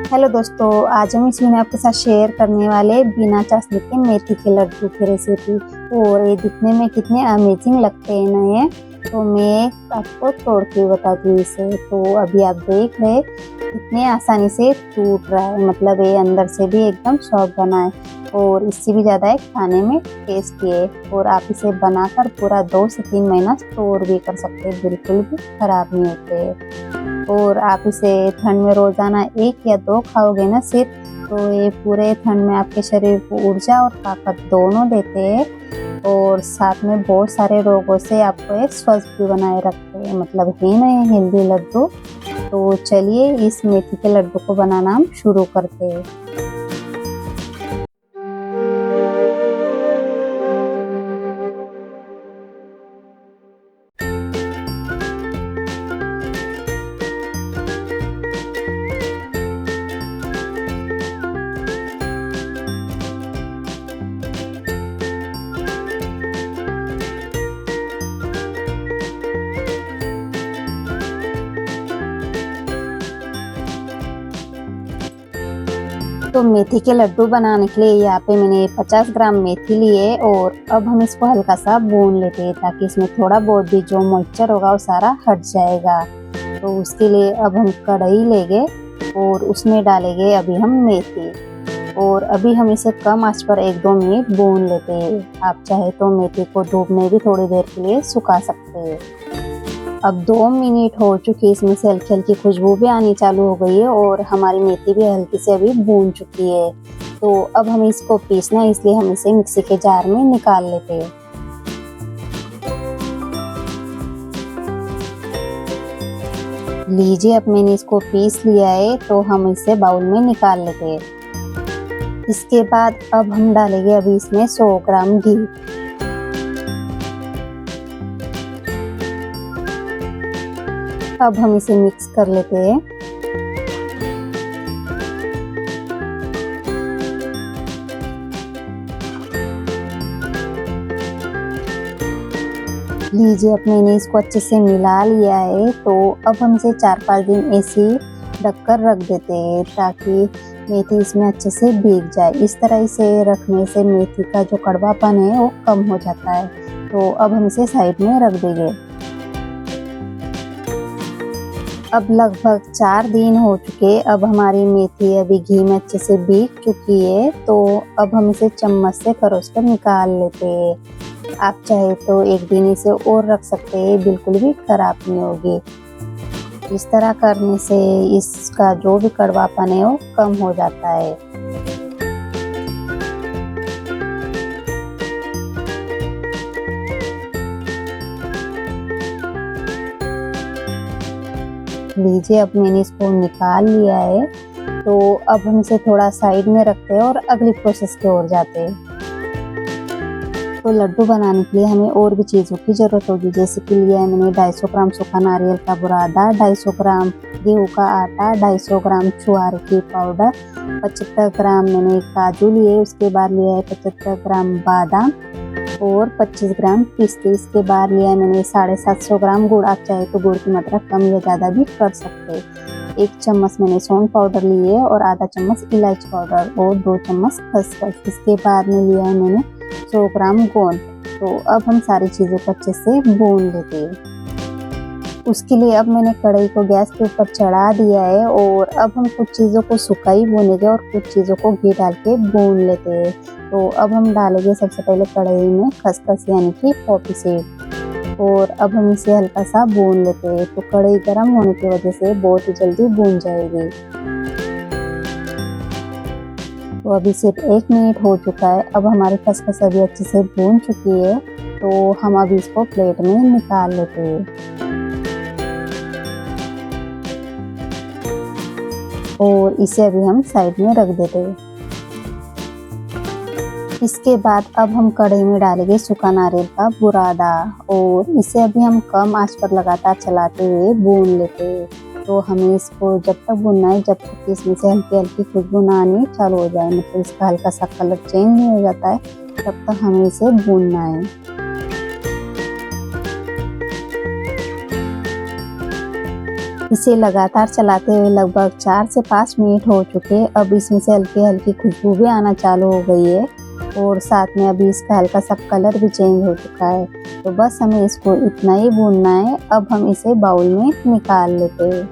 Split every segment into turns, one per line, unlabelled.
Hello दोस्तों, आज हम इस वीडियो आपके साथ शेयर करने वाले बिना चाशनी के मेथी के लड्डू की रेसिपी। और ये दिखने में कितने अमेजिंग लगते हैं ना ये। तो मैं आपको तोड़ के बताती हूँ इसे। तो अभी आप देख रहे कितने आसानी से टूट रहा है, मतलब ये अंदर से भी एकदम सॉफ्ट बना है और इससे भी ज़्यादा खाने में टेस्टी है। और आप इसे बनाकर पूरा 2 से 3 महीना स्टोर भी कर सकते हैं, बिल्कुल भी खराब नहीं होते। और आप इसे ठंड में रोजाना 1 या 2 खाओगे ना सिर्फ, तो ये पूरे ठंड में आपके शरीर को ऊर्जा और ताकत दोनों देते हैं और साथ में बहुत सारे रोगों से आपको एक स्वस्थ भी बनाए रखते हैं, मतलब है ना ये हेल्दी लड्डू। तो चलिए इस मेथी के लड्डू को बनाना हम शुरू करते हैं। तो मेथी के लड्डू बनाने के लिए यहाँ पे मैंने 50 ग्राम मेथी ली है और अब हम इसको हल्का सा भून लेते हैं ताकि इसमें थोड़ा बहुत भी जो मॉइस्चर होगा वो सारा हट जाएगा। तो उसके लिए अब हम कढ़ाई लेंगे और उसमें डालेंगे अभी हम मेथी और अभी हम इसे कम आंच पर 1-2 मिनट भून लेते हैं। आप चाहे तो मेथी को धूप में भी थोड़ी देर के लिए सुखा सकते हैं। अब 2 मिनट हो चुकी, इसमें से हल्की हल्की खुशबू भी आनी चालू हो गई है और हमारी मेथी भी हल्की से अभी भून चुकी है। तो अब हम इसको पीसना है, इसलिए हम इसे मिक्सी के जार में निकाल लेते हैं। लीजिए, अब मैंने इसको पीस लिया है तो हम इसे बाउल में निकाल लेते हैं। इसके बाद अब हम डालेंगे अभी इसमें 100 ग्राम घी। अब हम इसे मिक्स कर लेते हैं। लीजिए, अब मैंने इसको अच्छे से मिला लिया है। तो अब हम इसे 4-5 दिन ऐसे ही ढककर रख देते हैं ताकि मेथी इसमें अच्छे से भीग जाए। इस तरह इसे रखने से मेथी का जो कड़वापन है वो कम हो जाता है। तो अब हम इसे साइड में रख देंगे। अब लगभग 4 दिन हो चुके, अब हमारी मेथी अभी घी में अच्छे से भीग चुकी है। तो अब हम इसे चम्मच से परोस कर निकाल लेते हैं। आप चाहे तो 1 दिन इसे और रख सकते हैं, बिल्कुल भी खराब नहीं होगी। इस तरह करने से इसका जो भी कड़वापन है वो कम हो जाता है। लीजिए, अब मैंने इसको निकाल लिया है। तो अब हम इसे थोड़ा साइड में रखते हैं और अगली प्रोसेस की ओर जाते हैं। तो लड्डू बनाने के लिए हमें और भी चीज़ों की ज़रूरत होगी, जैसे कि लिया है मैंने 250 ग्राम सूखा नारियल का बुरादा, 250 ग्राम गेहूँ का आटा, 250 ग्राम ज्वार की पाउडर, 75 ग्राम मैंने काजू लिए, उसके बाद लिया है 75 ग्राम बादाम और 25 ग्राम पिस्ते। इसके बाद लिया है मैंने 750 ग्राम गुड़। आप चाहे तो गुड़ की मात्रा कम या ज़्यादा भी कर सकते हैं। 1 चम्मच मैंने सौंठ पाउडर लिए है और आधा चम्मच इलायची पाउडर और 2 चम्मच खसखस। इसके बाद में लिया है मैंने 100 ग्राम गोंद। तो अब हम सारी चीज़ों को अच्छे से भून लेते हैं। उसके लिए अब मैंने कढ़ाई को गैस के ऊपर चढ़ा दिया है और अब हम कुछ चीज़ों को सूखा ही भूनेंगे और कुछ चीज़ों को घी डाल के भून लेते हैं। तो अब हम डालेंगे सबसे पहले कढ़ाई में खसखस यानी कि पॉपी सीड और अब हम इसे हल्का सा भून लेते हैं। तो कढ़ाई गर्म होने की वजह से बहुत ही जल्दी भून जाएगी। तो अभी सिर्फ 1 मिनट हो चुका है। अब हमारी खसखस अभी अच्छे से भून चुकी है। तो हम अभी इसको प्लेट में निकाल लेते हैं और इसे अभी हम साइड में रख देते हैं। इसके बाद अब हम कढ़ाई में डालेंगे सूखा नारियल का बुरादा और इसे अभी हम कम आंच पर लगातार चलाते हुए भून लेते हैं। तो हमें इसको जब तक भूनना है जब तक कि इसमें से हल्की हल्की खुशबू ना आनी चालू हो जाए, मतलब इसका हल्का सा कलर चेंज नहीं हो जाता है, तब तक हमें इसे भूनना है। इसे लगातार चलाते हुए लगभग 4 से 5 मिनट हो चुके। अब इसमें से हल्की हल्की खुशबू भी आना चालू हो गई है और साथ में अभी इसका हल्का सा कलर भी चेंज हो चुका है। तो बस हमें इसको इतना ही भूनना है। अब हम इसे बाउल में निकाल लेते हैं।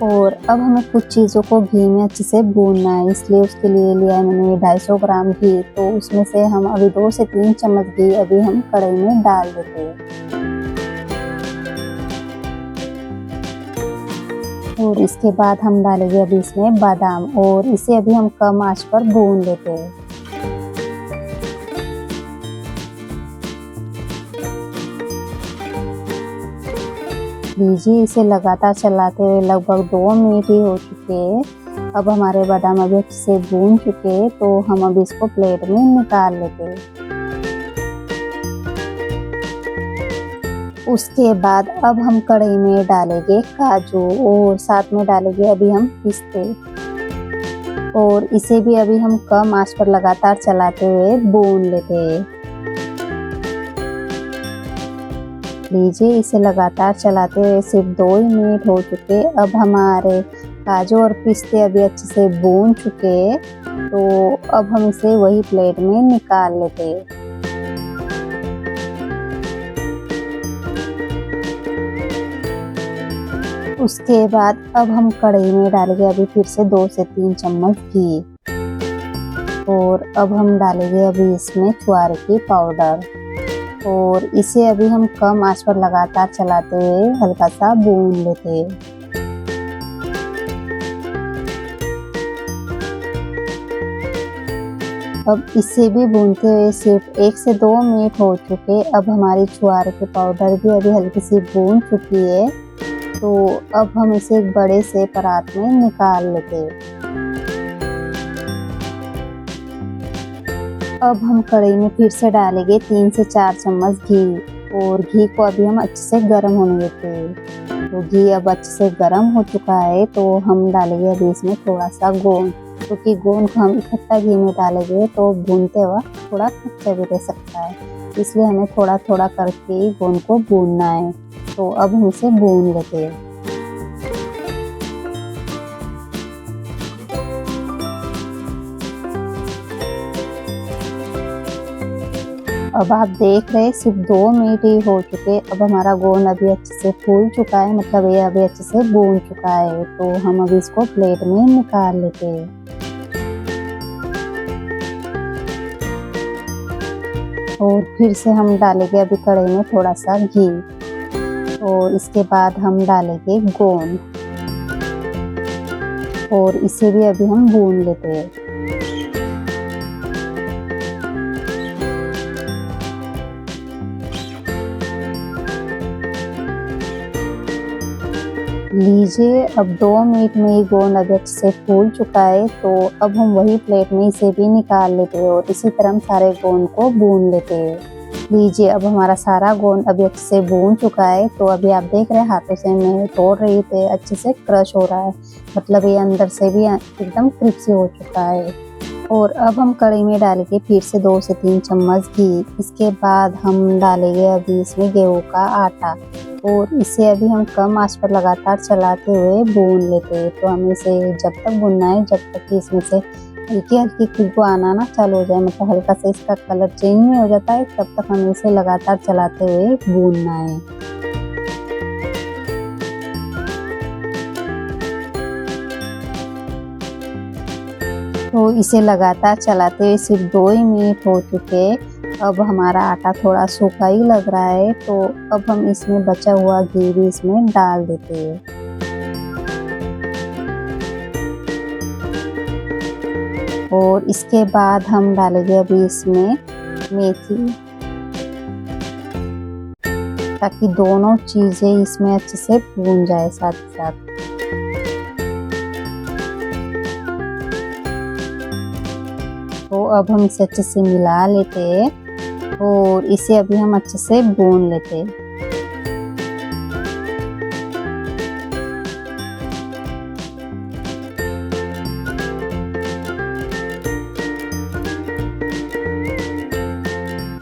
और अब हमें कुछ चीज़ों को घी में अच्छे से भूनना है, इसलिए उसके लिए लिया है मैंने 250 ग्राम घी। तो उसमें से हम अभी 2 से 3 चम्मच घी अभी हम कढ़ाई में डाल देते हैं। और इसके बाद हम डालेंगे अभी इसमें बादाम और इसे अभी हम कम आंच पर भून लेते हैं। लीजिए, इसे लगातार चलाते हुए लगभग 2 मिनट ही हो चुके हैं। अब हमारे बादाम अभी अच्छे से भून चुके हैं, तो हम अभी इसको प्लेट में निकाल लेते हैं। उसके बाद अब हम कढ़ाई में डालेंगे काजू और साथ में डालेंगे अभी हम पिस्ते और इसे भी अभी हम कम आंच पर लगातार चलाते हुए भून लेते हैं। लीजिए, इसे लगातार चलाते हुए सिर्फ 2 ही मिनट हो चुके। अब हमारे काजू और पिस्ते अभी अच्छे से भून चुके हैं, तो अब हम इसे वही प्लेट में निकाल लेते हैं। उसके बाद अब हम कढ़ाई में डालेंगे अभी फिर से 2 से 3 चम्मच घी और अब हम डालेंगे अभी इसमें छुआरे की पाउडर और इसे अभी हम कम आंच पर लगातार चलाते हुए हल्का सा भून लेते हैं। अब इसे भी भूनते हुए सिर्फ 1 से 2 मिनट हो चुके। अब हमारी छुआरे की पाउडर भी अभी हल्की सी भून चुकी है, तो अब हम इसे एक बड़े से परात में निकाल लेते हैं। अब हम कढ़ाई में फिर से डालेंगे 3 से 4 चम्मच घी और घी को अभी हम अच्छे से गर्म होने देते हैं। तो घी अब अच्छे से गर्म हो चुका है, तो हम डालेंगे अभी इसमें थोड़ा सा गोंद, क्योंकि गोंद को हम इकट्ठा घी में डालेंगे तो भूनते वक्त थोड़ा कच्चा भी रह सकता है, इसलिए हमें थोड़ा थोड़ा करके ही गोंद को भूनना है। तो अब हम इसे भून लेते हैं। अब आप देख रहे हैं सिर्फ 2 मिनट ही हो चुके। अब हमारा गोंद अभी अच्छे से फूल चुका है, मतलब ये अभी अच्छे से भून चुका है। तो हम अभी इसको प्लेट में निकाल लेते हैं। और फिर से हम डालेंगे अभी कढ़ाई में थोड़ा सा घी और इसके बाद हम डालेंगे गोंद और इसे भी अभी हम भून लेते हैं। लीजिए, अब 2 मिनट में ही गोंद अभी अच्छे से फूल चुका है, तो अब हम वही प्लेट में इसे भी निकाल लेते हैं और इसी तरह हम सारे गोंद को भून लेते हैं। लीजिए, अब हमारा सारा गोंद अभी अच्छे से भून चुका है। तो अभी आप देख रहे हैं हाथों से मैं तोड़ रही थी, अच्छे से क्रश हो रहा है, मतलब ये अंदर से भी एकदम क्रिस्पी हो चुका है। और अब हम कढ़ाई में डालेंगे फिर से 2 से 3 चम्मच घी। इसके बाद हम डालेंगे अभी इसमें गेहूं का आटा और इसे अभी हम कम आंच पर लगातार चलाते हुए भून लेते हैं। तो हमें इसे जब तक भूनना है जब तक कि इसमें से हल्की हल्की खुशबू आना ना चालू हो जाए, मतलब हल्का से इसका कलर चेंज नहीं हो जाता है, तब तक हमें इसे लगातार चलाते हुए भूनना है। तो इसे लगातार चलाते हुए सिर्फ 2 ही मिनट हो चुके। अब हमारा आटा थोड़ा सूखा ही लग रहा है, तो अब हम इसमें बचा हुआ घी भी इसमें डाल देते हैं। और इसके बाद हम डालेंगे अभी इसमें मेथी, ताकि दोनों चीजें इसमें अच्छे से भून जाए साथ साथ। तो अब हम इसे अच्छे से मिला लेते हैं और इसे अभी हम अच्छे से भून लेते हैं।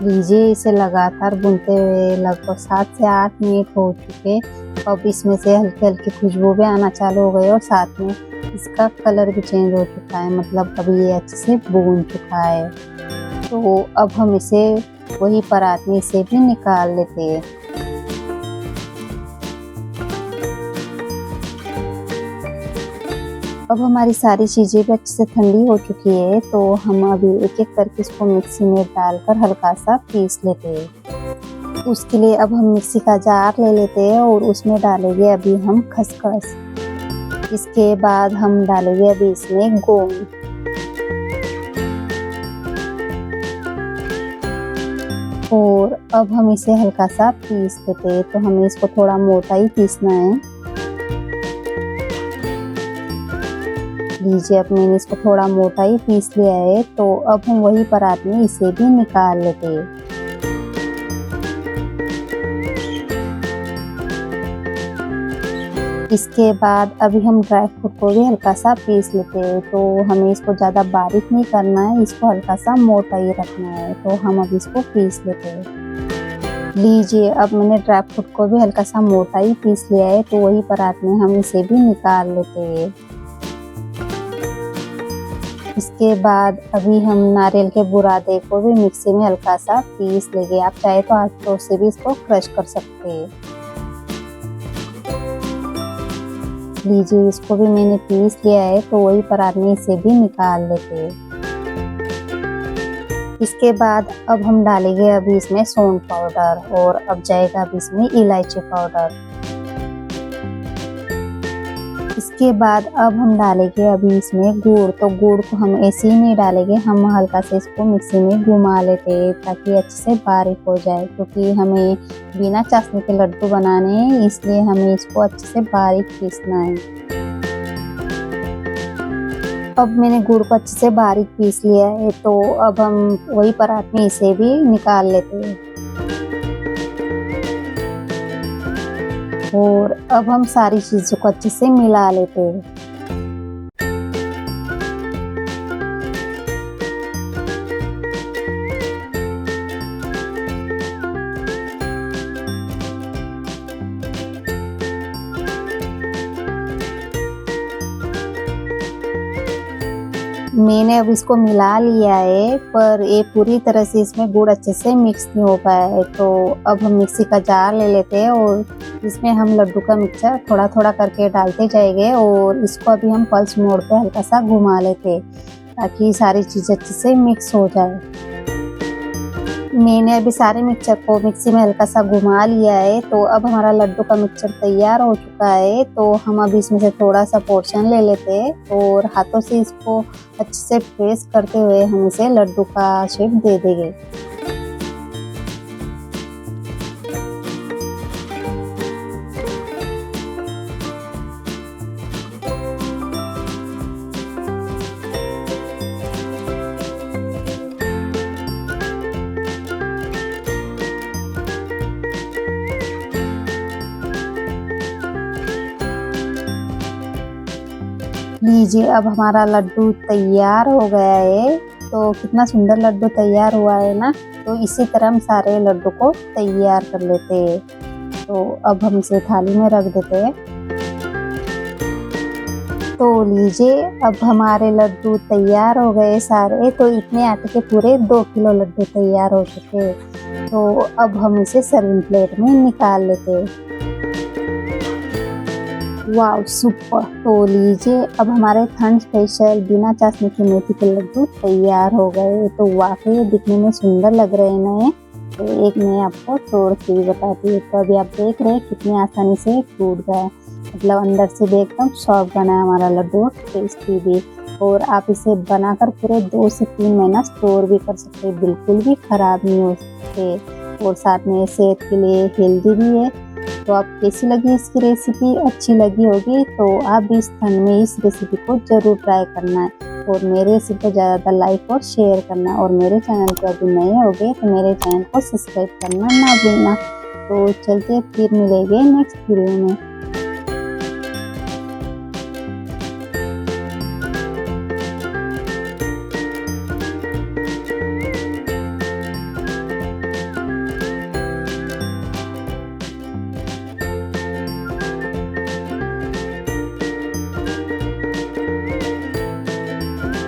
लीजिए इसे लगातार भूनते हुए लगभग 7 से 8 मिनट हो चुके। अब इसमें से हल्की हल्की खुशबू भी आना चालू हो गई और साथ में इसका कलर भी चेंज हो चुका है, मतलब अभी ये अच्छे से भून चुका है। तो अब हम इसे वही परात में इसे भी निकाल लेते हैं। अब हमारी सारी चीज़ें भी अच्छे से ठंडी हो चुकी है, तो हम अभी एक एक करके इसको मिक्सी में डालकर हल्का सा पीस लेते हैं। उसके लिए अब हम मिक्सी का जार ले लेते हैं और उसमें डालेंगे अभी हम खसखस। इसके बाद हम डालेंगे अभी इसमें गोंद। और अब हम इसे हल्का सा पीस लेते हैं, तो हमें इसको थोड़ा मोटा ही पीसना है। लीजिए अब मैंने इसको थोड़ा मोटा ही पीस लिया है, तो अब हम वही परात में इसे भी निकाल लेते हैं। इसके बाद अभी हम ड्राई फ्रूट को भी हल्का सा पीस लेते हैं, तो हमें इसको ज़्यादा बारीक नहीं करना है, इसको हल्का सा मोटा ही रखना है। तो हम अब इसको पीस लेते हैं। लीजिए अब मैंने ड्राई फ्रूट को भी हल्का सा मोटा ही पीस लिया है, तो वही परात में हम इसे भी निकाल लेते हैं। इसके बाद अभी हम नारियल के बुरादे को भी मिक्सी में हल्का सा पीस लेंगे। आप चाहे तो हाथों से भी इसको क्रश कर सकते हैं। लीजिए इसको भी मैंने पीस लिया है, तो वही परात में इसे भी निकाल लेते हैं। इसके बाद अब हम डालेंगे अभी इसमें सौंठ पाउडर और अब जाएगा अभी इसमें इलायची पाउडर। इसके बाद अब हम डालेंगे अभी इसमें गुड़। तो गुड़ को हम ऐसे ही नहीं डालेंगे, हम हल्का से इसको मिक्सी में घुमा लेते हैं ताकि अच्छे से बारीक हो जाए, क्योंकि हमें बिना चाशनी के लड्डू बनाने हैं, इसलिए हमें इसको अच्छे से बारीक पीसना है। अब मैंने गुड़ को अच्छे से बारीक पीस लिया है, तो अब हम वही परात में इसे भी निकाल लेते हैं। और अब हम सारी चीज़ों को अच्छे से मिला लेते हैं। मैंने अब इसको मिला लिया है, पर ये पूरी तरह से इसमें गुड़ अच्छे से मिक्स नहीं हो पाया है। तो अब हम मिक्सी का जार ले लेते हैं और इसमें हम लड्डू का मिक्सचर थोड़ा थोड़ा करके डालते जाएंगे और इसको अभी हम पल्स मोड पे हल्का सा घुमा लेते हैं ताकि सारी चीज़ अच्छे से मिक्स हो जाए। मैंने अभी सारे मिक्सचर को मिक्सी में हल्का सा घुमा लिया है, तो अब हमारा लड्डू का मिक्सचर तैयार हो चुका है। तो हम अभी इसमें से थोड़ा सा पोर्शन ले लेते हैं और हाथों से इसको अच्छे से प्रेस करते हुए हम इसे लड्डू का शेप दे देंगे। लीजिए अब हमारा लड्डू तैयार हो गया है। तो कितना सुंदर लड्डू तैयार हुआ है ना। तो इसी तरह हम सारे लड्डू को तैयार कर लेते हैं। तो अब हम इसे थाली में रख देते हैं। तो लीजिए अब हमारे लड्डू तैयार हो गए सारे। तो इतने आटे के पूरे 2 किलो लड्डू तैयार हो चुके हैं। तो अब हम इसे सर्विंग प्लेट में निकाल लेते हैं। Wow super. तो लीजिए अब हमारे ठंड स्पेशल बिना चाशनी की मेथी के लड्डू तैयार हो गए। तो वाकई दिखने में सुंदर लग रहे हैं नए। तो एक मैं आपको तोड़ के भी बताती हूँ। तो अभी आप देख रहे हैं कितनी आसानी से टूट गया, मतलब अंदर से भी एकदम सॉफ्ट बना है हमारा लड्डू, टेस्टी भी। और आप इसे बनाकर पूरे 2 से 3 महीना स्टोर भी कर सकते हैं, बिल्कुल भी खराब नहीं हो सकते। और साथ में सेहत के लिए हेल्दी भी है। तो आप कैसी लगी इसकी रेसिपी? अच्छी लगी होगी तो आप भी इस ठंड में इस रेसिपी को ज़रूर ट्राई करना है और मेरे रेसिपी को ज़्यादा लाइक और शेयर करना। और मेरे चैनल पर अभी नए हो गए तो मेरे चैनल को सब्सक्राइब करना ना भूलना। तो चलते फिर मिलेंगे नेक्स्ट वीडियो में।